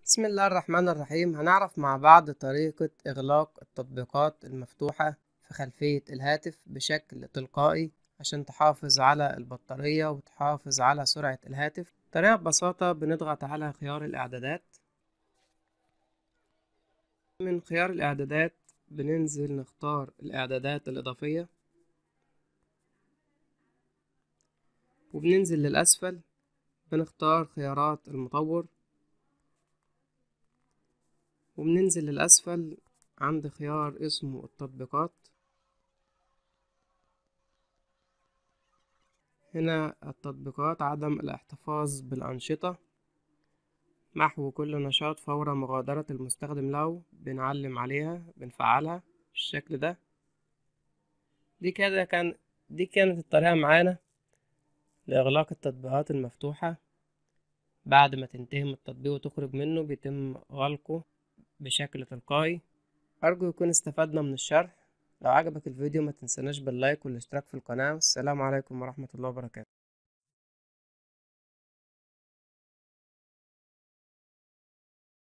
بسم الله الرحمن الرحيم. هنعرف مع بعض طريقة إغلاق التطبيقات المفتوحة في خلفية الهاتف بشكل تلقائي عشان تحافظ على البطارية وتحافظ على سرعة الهاتف. طريقة ببساطة، بنضغط على خيار الإعدادات. من خيار الإعدادات بننزل نختار الإعدادات الإضافية، وبننزل للأسفل بنختار خيارات المطور، وبننزل للأسفل عند خيار اسمه التطبيقات. هنا التطبيقات عدم الاحتفاظ بالأنشطة، محو كل نشاط فور مغادرة المستخدم له، بنعلم عليها بنفعلها بالشكل ده. دي كانت الطريقة معانا لإغلاق التطبيقات المفتوحة. بعد ما تنتهي من التطبيق وتخرج منه بيتم غلقه بشكل تلقائي. أرجو يكون استفدنا من الشرح. لو عجبك الفيديو ما تنسناش باللايك والاشتراك في القناة. والسلام عليكم ورحمة الله وبركاته.